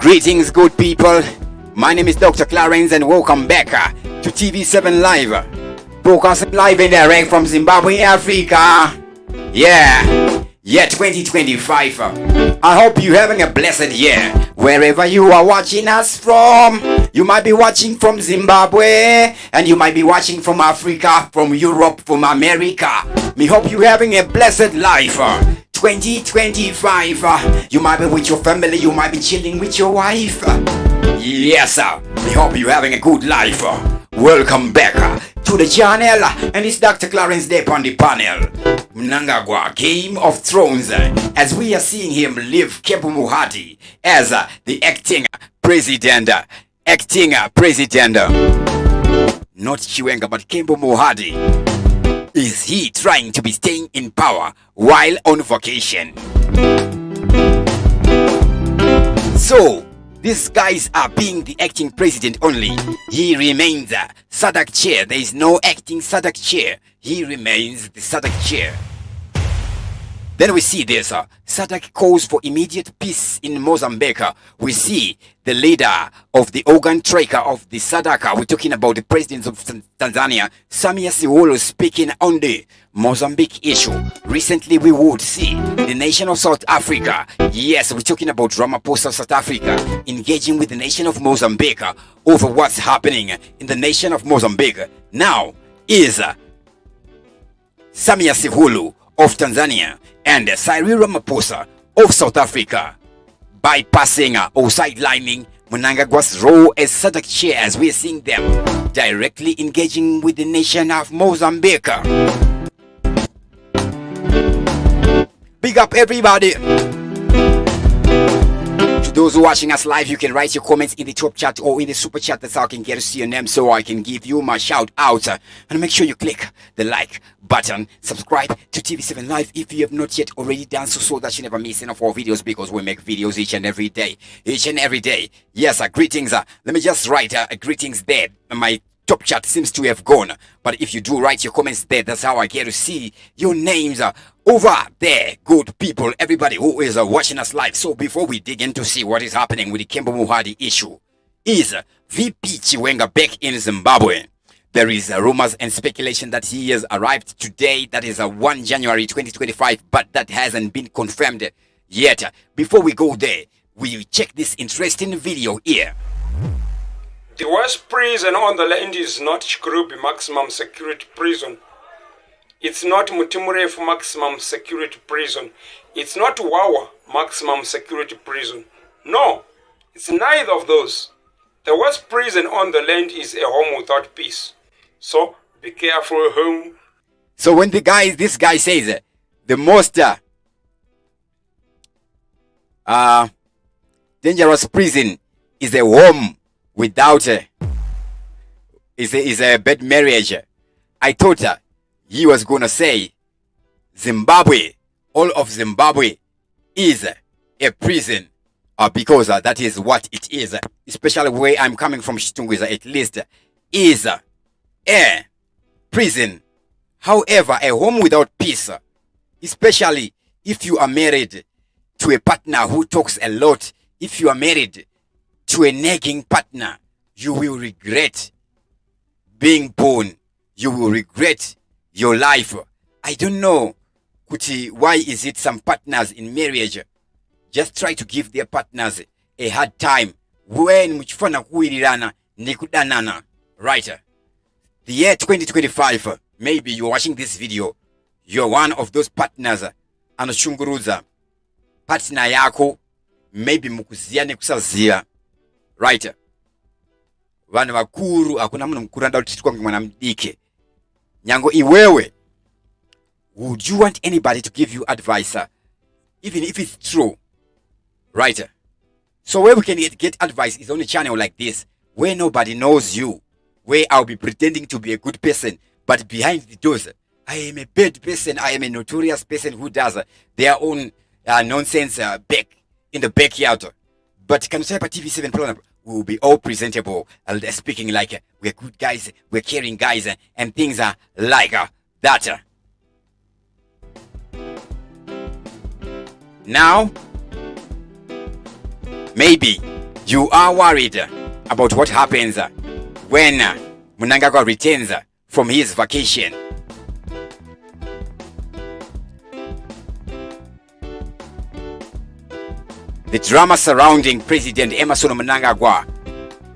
Greetings, good people. My name is Dr. Clarence and welcome back to TV7 Live. Broadcasting live and direct from Zimbabwe, Africa. Yeah, 2025. I hope you're having a blessed year. Wherever you are watching us from. You might be watching from Zimbabwe, and you might be watching from Africa, from Europe, from America. Me hope you're having a blessed life. 2025. You might be with your family, you might be chilling with your wife. Yes, sir. We hope you're having a good life. Welcome back to the channel, and it's Dr. Clarence Depp on the panel. Mnangagwa, Game of Thrones, as we are seeing him leave Mohadi as the acting president. Not Chiwenga, but Mohadi. Is he trying to be staying in power while on vacation? So, these guys are being the acting president only. He remains SADC chair. There is no acting SADC chair. He remains the SADC chair. Then we see this. SADC calls for immediate peace in Mozambique. We see the leader of the organ tracker of the SADC. We're talking about the president of Tanzania, Samia Suluhu, speaking on the Mozambique issue. Recently, we would see the nation of South Africa. Yes, we're talking about Ramaphosa, South Africa, engaging with the nation of Mozambique over what's happening in the nation of Mozambique. Now is Samia Suluhu of Tanzania and Cyril Ramaphosa of South Africa bypassing or sidelining Mnangagwa's role as SADC chair, as we're seeing them directly engaging with the nation of Mozambique. Big up everybody. To those who are watching us live, you can write your comments in the top chat or in the super chat. That's how I can get to see your name, so I can give you my shout out. And make sure you click the like button, subscribe to TV7 Live if you have not yet already done so that you never miss any of our videos, because we make videos each and every day. Yes, greetings. Let me just write greetings there. My top chat seems to have gone, but if you do write your comments there, that's how I get to see your names over there. Good people, everybody who is watching us live. So before we dig in to see what is happening with the Mohadi issue, is VP Chiwenga back in Zimbabwe? There is rumors and speculation that he has arrived today. That is 1 January 2025, but that hasn't been confirmed yet. Before we go there, we check this interesting video here. The worst prison on the land is not Chikurubi maximum security prison. It's not Mutimurefu maximum security prison. It's not Wawa maximum security prison. No, it's neither of those. The worst prison on the land is a home without peace. So be careful home. So when this guy says the most dangerous prison is a home without is a bad marriage, I thought he was gonna say Zimbabwe, all of Zimbabwe is a prison, because that is what it is. Especially where I'm coming from, Shitungwiza, at least is a prison. However, a home without peace, especially if you are married to a partner who talks a lot, if you are married to a nagging partner, you will regret being born. You will regret your life. I don't know, Kuti, why is it some partners in marriage just try to give their partners a hard time when muchifana kuirirana nikudanana, right? The year 2025, maybe you're watching this video, you're one of those partners anochunguruza partner yako, maybe mukuziane kusazia, right? Vana vakuru hakuna munhu mukuru anda kuti titwa mwana mdike. Nyango iwewe, would you want anybody to give you advice, even if it's true, right? So where we can get advice is on a channel like this, where nobody knows you, where I'll be pretending to be a good person, but behind the doors, I am a bad person. I am a notorious person who does their own nonsense back in the backyard. But can you type a TV7 program? We will be all presentable, speaking like we're good guys, we're caring guys, and things are like that. Now, maybe You are worried about what happens when Mnangagwa returns from his vacation. The drama surrounding President Emmerson Mnangagwa,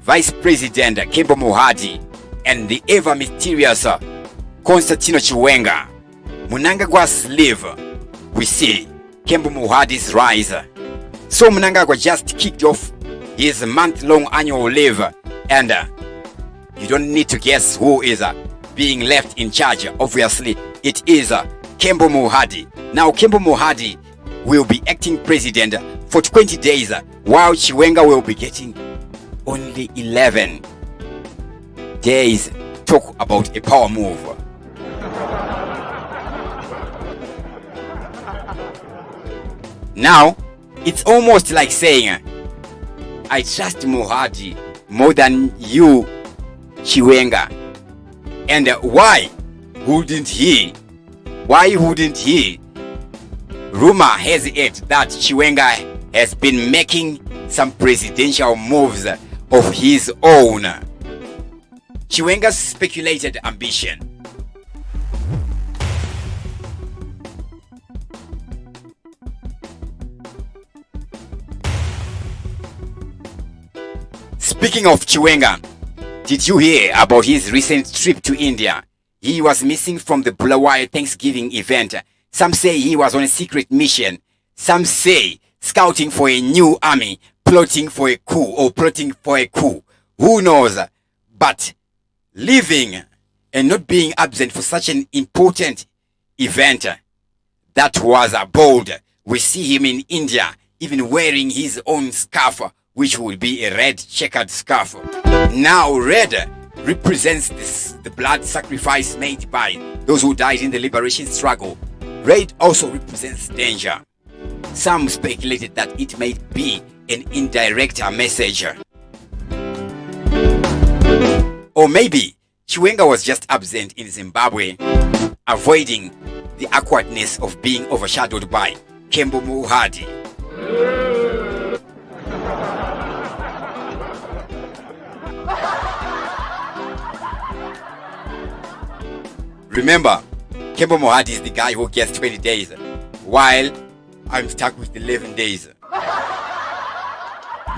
Vice President Kembo Mohadi, and the ever-mysterious Constantino Chiwenga. Mnangagwa's leave, we see Kembo Mohadi's rise. So Mnangagwa just kicked off his month-long annual leave, and you don't need to guess who is being left in charge. Obviously, it is Kembo Mohadi. Now, Kembo Mohadi will be acting president for 20 days, while Chiwenga will be getting only 11 days. Talk about a power move. Now, it's almost like saying, I trust Mohadi more than you, Chiwenga. And why wouldn't he? Why wouldn't he? Rumor has it that Chiwenga has been making some presidential moves of his own. Chiwenga's speculated ambition. Speaking of Chiwenga, did you hear about his recent trip to India? He was missing from the Bulawayo Thanksgiving event. Some say he was on a secret mission. Some say scouting for a new army, plotting for a coup. Who knows? But leaving and not being absent for such an important event, that was bold. We see him in India even wearing his own scarf, which would be a red checkered scarf. Now red represents the blood sacrifice made by those who died in the liberation struggle. Red also represents danger. Some speculated that it may be an indirect message. Or maybe Chiwenga was just absent in Zimbabwe, avoiding the awkwardness of being overshadowed by Kembo Mohadi. Remember, Kembo Mohadi is the guy who gets 20 days, while I'm stuck with 11 days.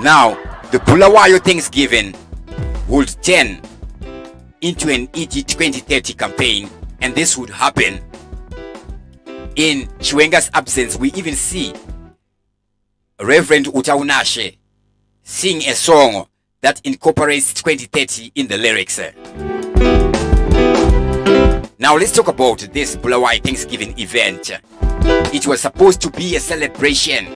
Now, the Bulawayo Thanksgiving would turn into an EG 2030 campaign, and this would happen in Chiwenga's absence. We even see Reverend Utaunashe sing a song that incorporates 2030 in the lyrics. Now let's talk about this Bulawayo Thanksgiving event. It was supposed to be a celebration,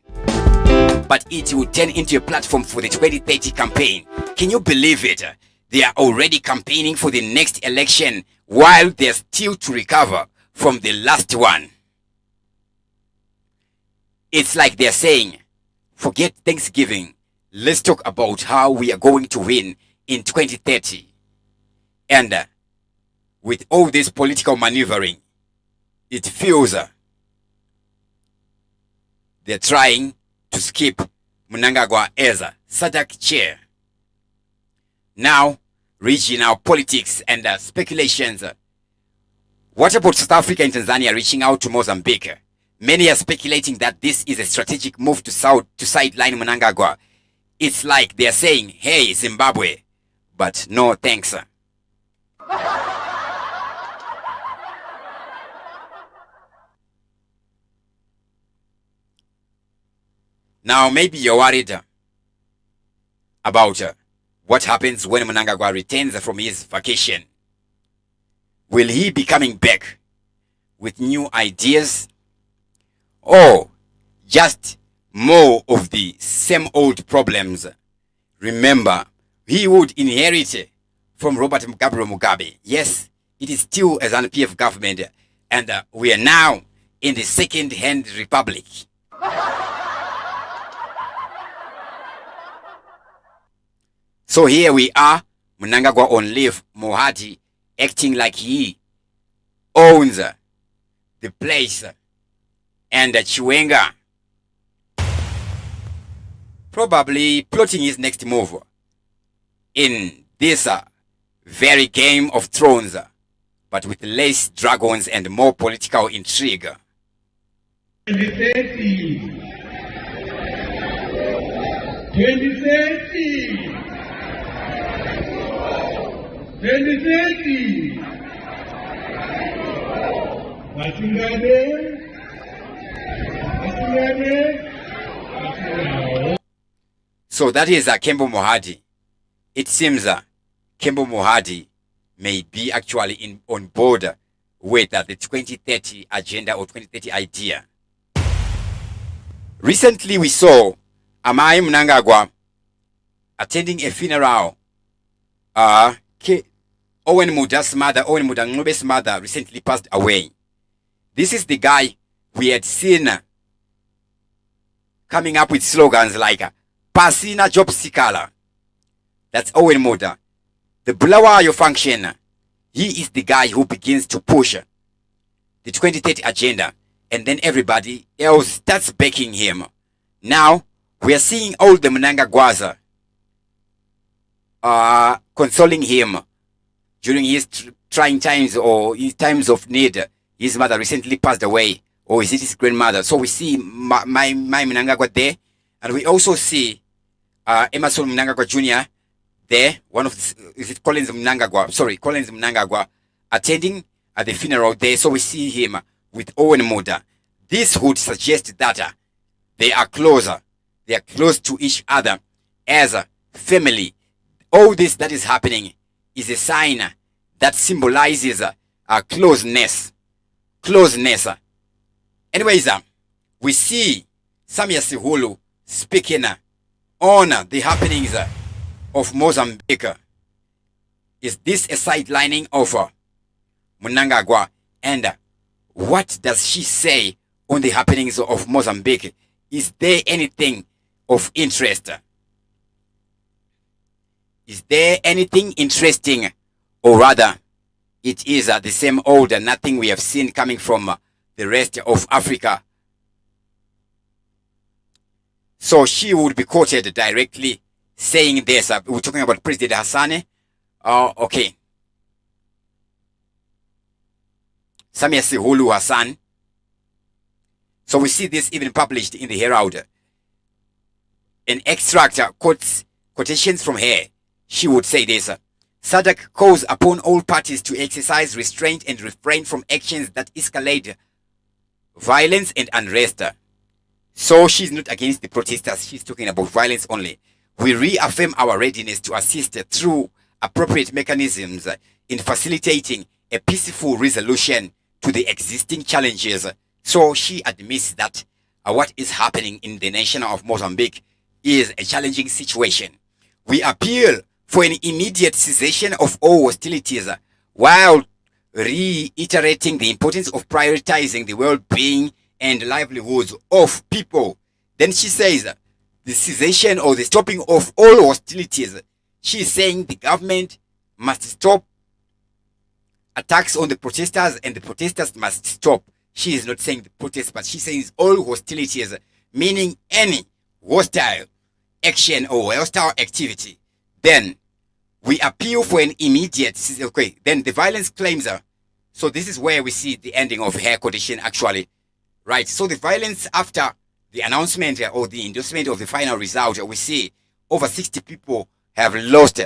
but it would turn into a platform for the 2030 campaign. Can you believe it? They are already campaigning for the next election while they're still to recover from the last one. It's like they're saying, forget Thanksgiving. Let's talk about how we are going to win in 2030. And with all this political maneuvering, it feels they're trying to skip Mnangagwa as a SADC chair. Now, regional politics and speculations. What about South Africa and Tanzania reaching out to Mozambique? Many are speculating that this is a strategic move to sideline Mnangagwa. It's like they're saying, hey, Zimbabwe, but no thanks. Now, maybe you're worried about what happens when Mnangagwa returns from his vacation. Will he be coming back with new ideas, or just more of the same old problems? Remember, he would inherit from Robert Mugabe. Yes, it is still a ZRP government, and we are now in the second-hand republic. So here we are, Mnangagwa on leave, Mohadi acting like he owns the place, and Chiwenga probably plotting his next move in this very Game of Thrones, but with less dragons and more political intrigue. 2030. 2030. 2030. So that is Kembo Mohadi. It seems Kembo Mohadi may be actually on board with the 2030 agenda or 2030 idea. Recently we saw Amai Mnangagwa attending a funeral. Owen Muda's mother, Owen Mudangobe's mother, recently passed away. This is the guy we had seen coming up with slogans like Pasina Job Sikala. That's Owen Muda. The Bulawayo function. He is the guy who begins to push the 2030 agenda, and then everybody else starts backing him. Now we are seeing all the Mnangagwaza consoling him during his trying times or his times of need. His mother recently passed away, or is it his grandmother? So we see my Mnangagwa there, and we also see Emerson Mnangagwa Jr. there. One of is it Collins Mnangagwa? Sorry, Collins Mnangagwa attending at the funeral there. So we see him with Owen Muda. This would suggest that they are closer. They are close to each other as a family. All this that is happening is a sign that symbolizes closeness. Closeness. Anyways, we see Samia Sihulu speaking on the happenings of Mozambique. Is this a sidelining of Mnangagwa? And what does she say on the happenings of Mozambique? Is there anything of interest? Is there anything interesting? Or rather, it is the same old nothing we have seen coming from the rest of Africa. So she would be quoted directly saying this. We're talking about President Hassane. Okay. Samia Sihulu Hassan. So we see this even published in the Herald. An extract quotes quotations from her. She would say this. SADC calls upon all parties to exercise restraint and refrain from actions that escalate violence and unrest. So she's not against the protesters. She's talking about violence only. We reaffirm our readiness to assist through appropriate mechanisms in facilitating a peaceful resolution to the existing challenges. So she admits that what is happening in the nation of Mozambique is a challenging situation. We appeal for an immediate cessation of all hostilities while reiterating the importance of prioritizing the well-being and livelihoods of people. Then she says the cessation or the stopping of all hostilities. She is saying the government must stop attacks on the protesters and the protesters must stop. She is not saying the protests, but she says all hostilities, meaning any hostile action or hostile activity. Then we appeal for an immediate, okay, then the violence claims are, so this is where we see the ending of her quotation actually, right? So the violence after the announcement or the endorsement of the final result, we see over 60 people have lost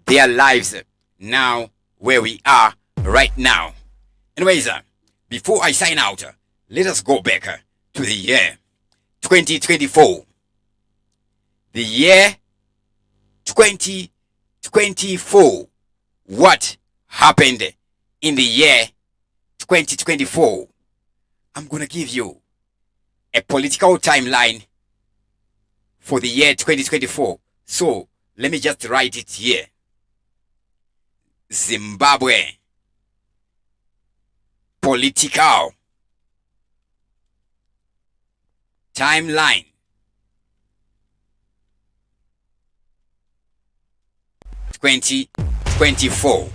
their lives now where we are right now. Anyways, before I sign out, let us go back to the year 2024. The year 2024. What happened in the year 2024? I'm going to give you a political timeline for the year 2024. So let me just write it here. Zimbabwe political timeline. (2024).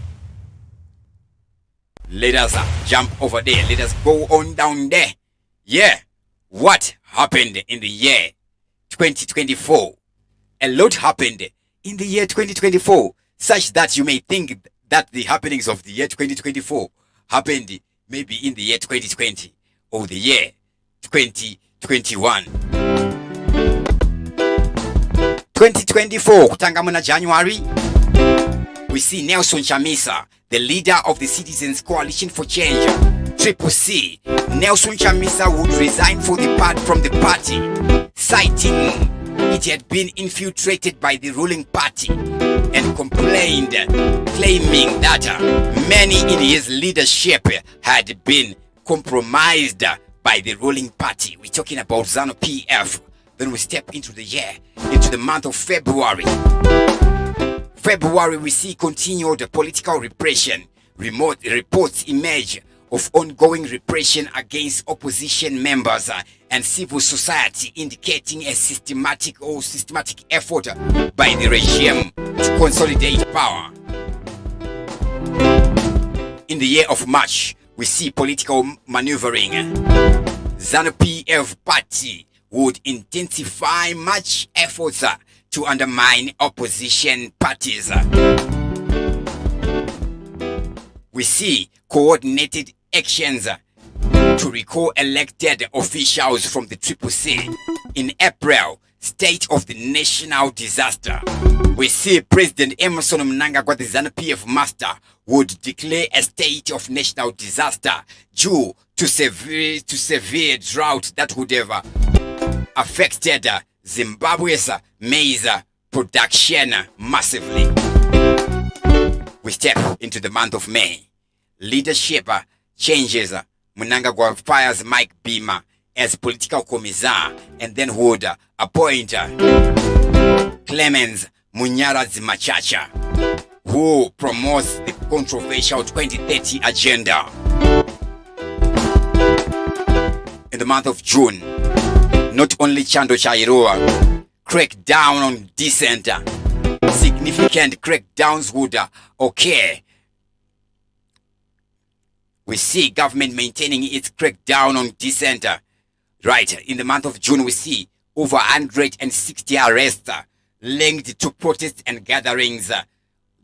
Let us jump over there. Let us go on down there. Yeah. What happened in the year 2024? a lot happened in the year 2024, such that you may think that the happenings of the year 2024 happened maybe in the year 2020 or the year 2021. 2024 kutanga muna January, we see Nelson Chamisa, the leader of the Citizens Coalition for Change, Triple C. Nelson Chamisa would resign from the party, citing it had been infiltrated by the ruling party, and complained, claiming that many in his leadership had been compromised by the ruling party. We're talking about ZRP. Then we step into the month of February. February, we see continued political repression. Remote reports emerge of ongoing repression against opposition members and civil society, indicating a systematic effort by the regime to consolidate power. In the year of March, we see political maneuvering. ZANU-PF party would intensify much efforts to undermine opposition parties. We see coordinated actions to recall elected officials from the Triple C. In April, state of the national disaster. We see President Emerson Mnangagwa, the ZANU-PF master, would declare a state of national disaster due to severe drought that would have affected Zimbabwe's maize production massively. We step into the month of May. Leadership changes. Mnangagwa fires Mike Bima as political commissar and then would appoint Clemens Munyara Zimachacha, who promotes the controversial 2030 agenda. In the month of June, not only Chando Chairoa cracked down on dissent, significant crackdowns would occur. We see government maintaining its crackdown on dissent. Right, in the month of June, we see over 160 arrests linked to protests and gatherings.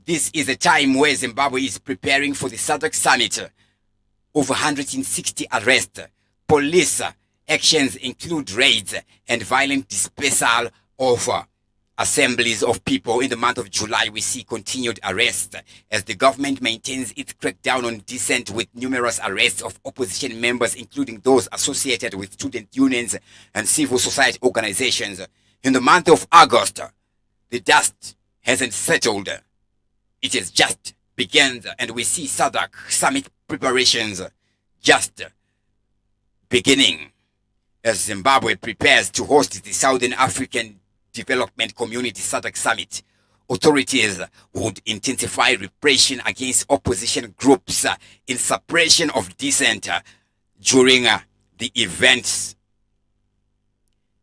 This is a time where Zimbabwe is preparing for the SADC summit. Over 160 arrests. Police actions include raids and violent dispersal of assemblies of people. In the month of July, we see continued arrests as the government maintains its crackdown on dissent with numerous arrests of opposition members, including those associated with student unions and civil society organizations. In the month of August, the dust hasn't settled. It has just begun, and we see SADC summit preparations just beginning as Zimbabwe prepares to host the Southern African Development Community SADC Summit. Authorities would intensify repression against opposition groups in suppression of dissent during the events.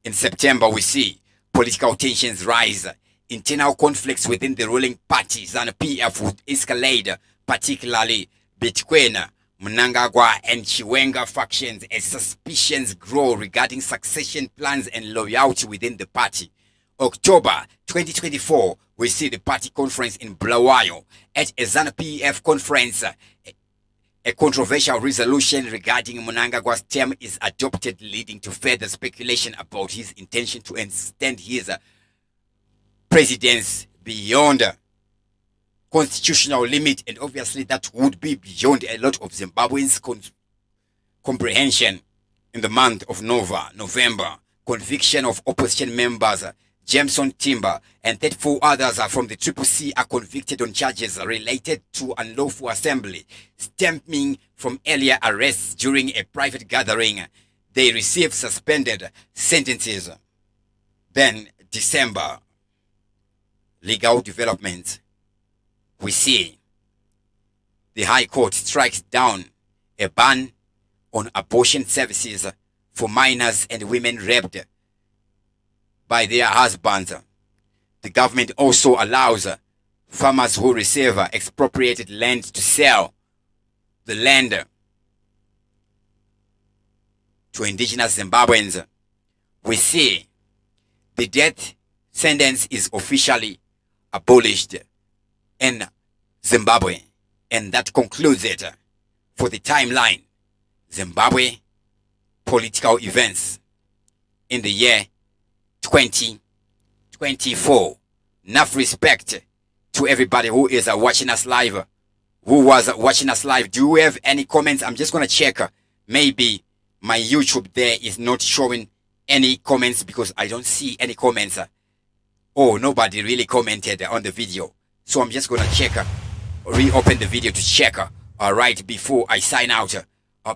In September, we see political tensions rise. Internal conflicts within the ruling party ZANU-PF would escalate, particularly between Mnangagwa and Chiwenga factions, as suspicions grow regarding succession plans and loyalty within the party. October 2024, we see the party conference in Bulawayo. At a ZANU-PF conference, a controversial resolution regarding Mnangagwa's term is adopted, leading to further speculation about his intention to extend his presidency beyond constitutional limit, and obviously that would be beyond a lot of Zimbabweans' comprehension. In the month of November, conviction of opposition members Jameson Timber and 34 others from the Triple C are convicted on charges related to unlawful assembly, stemming from earlier arrests during a private gathering. They received suspended sentences. Then December, legal developments. We see the High Court strikes down a ban on abortion services for minors and women raped by their husbands. The government also allows farmers who receive expropriated land to sell the land to indigenous Zimbabweans. We see the death sentence is officially abolished in Zimbabwe. And that concludes it for the timeline. Zimbabwe political events in the year 2024. Enough respect to everybody who is watching us live, who was watching us live. Do you have any comments? I'm just going to check. Maybe my YouTube there is not showing any comments because I don't see any comments. Oh, nobody really commented on the video. So I'm just going to check, reopen the video to check right before I sign out.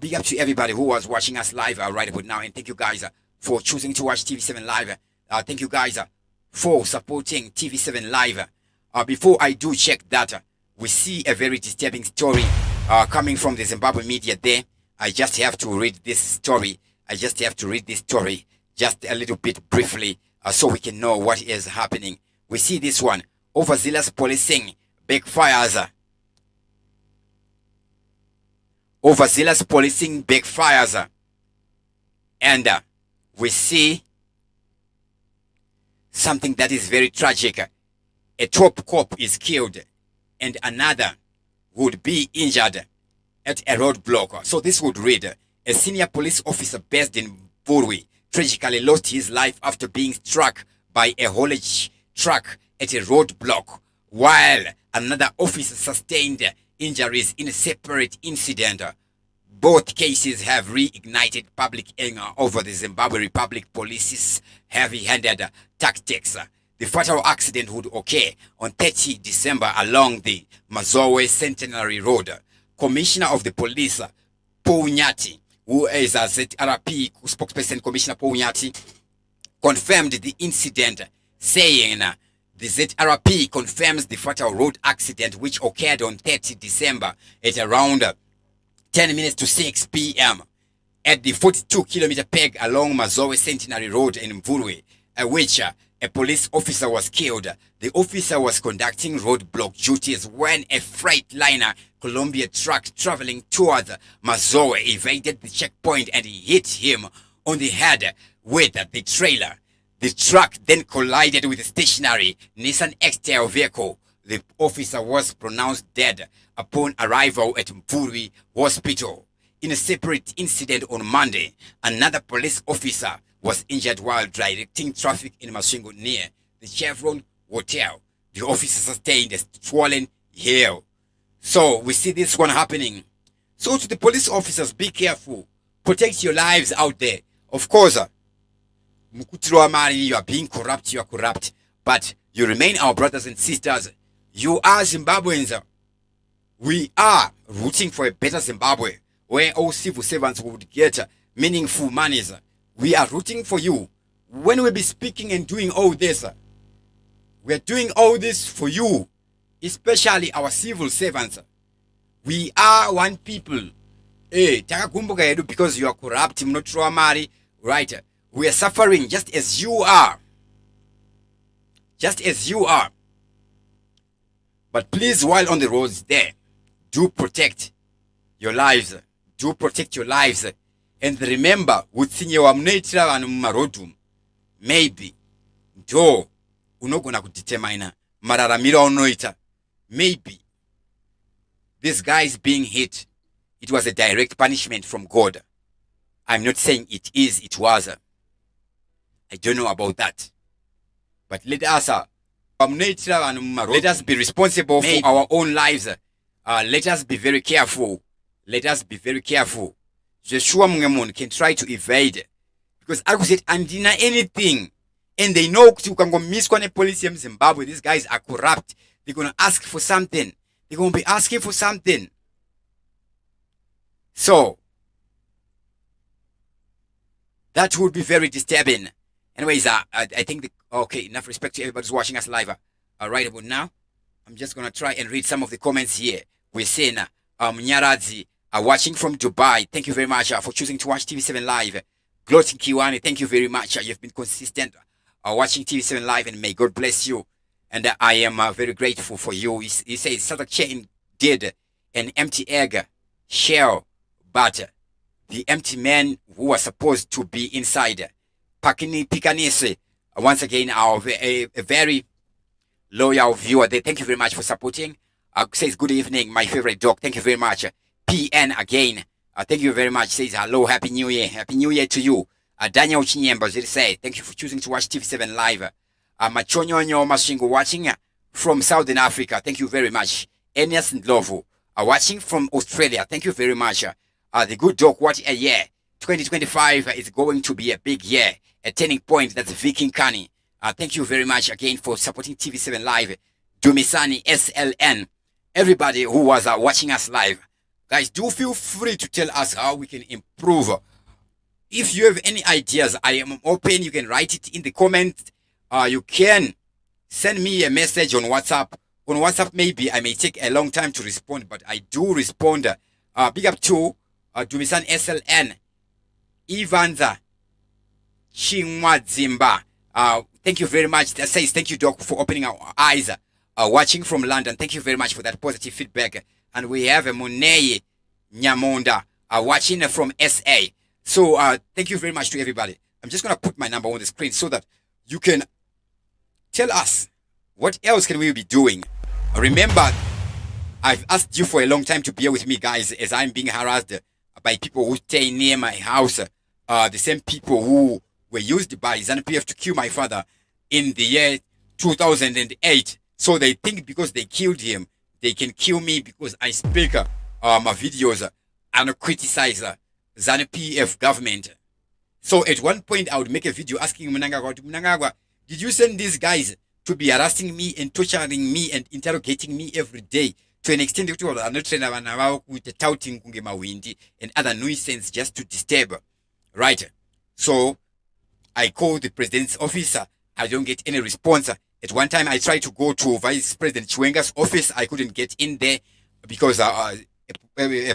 Big up to everybody who was watching us live right about now. And thank you guys for choosing to watch TV7 Live. Thank you guys for supporting TV7 Live. Before I do check that, we see a very disturbing story coming from the Zimbabwe media there. I just have to read this story. Just a little bit briefly so we can know what is happening. We see this one. Overzealous policing backfires. Overzealous policing backfires. And we see something that is very tragic. A top cop is killed and another would be injured at a roadblock. So this would read, a senior police officer based in Burwi tragically lost his life after being struck by a haulage truck at a roadblock, while another officer sustained injuries in a separate incident. Both cases have reignited public anger over the Zimbabwe Republic Police's heavy-handed tactics. The fatal accident would occur on 30 December along the Mazowe Centenary Road. Commissioner of the Police, Paul Nyati, who is a ZRP spokesperson, Commissioner Paul Nyati, confirmed the incident, saying the ZRP confirms the fatal road accident which occurred on 30 December at around 10 minutes to 6 p.m. at the 42-kilometer peg along Mazowe Centenary Road in Mvurwe, at which a police officer was killed. The officer was conducting roadblock duties when a Freightliner Columbia truck traveling towards Mazowe evaded the checkpoint and hit him on the head with the trailer. The truck then collided with a stationary Nissan X-Trail vehicle. The officer was pronounced dead upon arrival at Mvurwe Hospital. In a separate incident on Monday, another police officer was injured while directing traffic in Masvingo near the Chevron Hotel. The officer sustained a swollen heel. So we see this one happening. So to the police officers, be careful. Protect your lives out there. Of course, you are being corrupt, you are corrupt. But you remain our brothers and sisters. You are Zimbabweans. We are rooting for a better Zimbabwe, where all civil servants would get meaningful monies. We are rooting for you. When we be speaking and doing all this, we are doing all this for you, especially our civil servants. We are one people. Because you are corrupt, right? We are suffering just as you are. Just as you are. But please, while on the roads there, do protect your lives. Do protect your lives. And remember, utsinye wa mneitira vanhu mumarodhum, maybe ndo unogona kudetermine mararamiro aunoita. Maybe this guy is being hit. It was a direct punishment from God. I'm not saying it is, it was. I don't know about that. But let us be responsible for our own lives. Let us be very careful. Let us be very careful. Joshua Mungemon can try to evade because I said andina anything, and they know you can go miss police in Zimbabwe. These guys are corrupt. They're gonna ask for something. They're gonna be asking for something. So that would be very disturbing. Anyways, I think okay, enough respect to everybody who's watching us live. Right about now, I'm just gonna try and read some of the comments here. We're saying Nyarazi watching from Dubai. Thank you very much for choosing to watch TV7 Live. Glotin Kiwani, thank you very much. You've been consistent watching TV7 Live, and may God bless you. And I am very grateful for you. He says Southern Chain did an empty egg shell, but the empty man who was supposed to be inside, Pikanisi, Once again, a very loyal viewer there. Thank you very much for supporting. Says good evening, my favorite dog. Thank you very much. PN again. Thank you very much. Says hello, happy new year. Happy new year to you. Daniel Chinyemba say thank you for choosing to watch TV7 live. Machonyonyo Mashingo watching from Southern Africa. Thank you very much. Enias Ndlovu watching from Australia. Thank you very much. The good dog, what a year. 2025 is going to be a big year. A turning point. That's Viking Kani. Thank you very much again for supporting TV7 Live. Dumisani SLN. Everybody who was watching us live. Guys, do feel free to tell us how we can improve. If you have any ideas, I am open. You can write it in the comments. You can send me a message on WhatsApp. On WhatsApp, maybe I may take a long time to respond, but I do respond. Big up to Dumisan SLN. Ivanza Chingwadzimba. Thank you very much. That says thank you, Doc, for opening our eyes. Watching from London. Thank you very much for that positive feedback. And we have a Moneye Nyamonda watching from SA. So thank you very much to everybody. I'm just going to put my number on the screen so that you can tell us what else can we be doing. Remember, I've asked you for a long time to bear with me, guys, as I'm being harassed by people who stay near my house. The same people who were used by ZRP to kill my father in the year 2008. So they think because they killed him, they can kill me because I speak my videos and criticize ZRPF government. So at one point, I would make a video asking Mnangagwa, did you send these guys to be harassing me and torturing me and interrogating me every day to an extent that are not touting and other nuisance just to disturb? Right. So I call the president's office. I don't get any response. At one time, I tried to go to Vice President Chiwenga's office. I couldn't get in there because a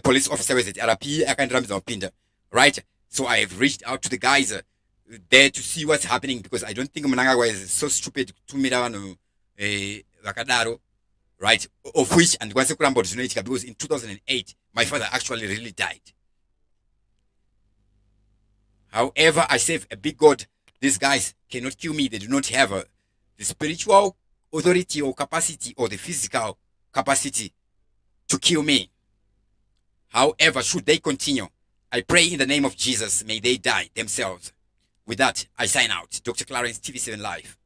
police officer was at ZRP. Right? So I have reached out to the guys there to see what's happening because I don't think Mnangagwa is so stupid to me. Right? Of which, and because in 2008, my father actually really died. However, I serve a big God. These guys cannot kill me. They do not have the spiritual authority or capacity or the physical capacity to kill me. However, should they continue, I pray in the name of Jesus, may they die themselves. With that, I sign out. Dr. Clarence, TV7 Live.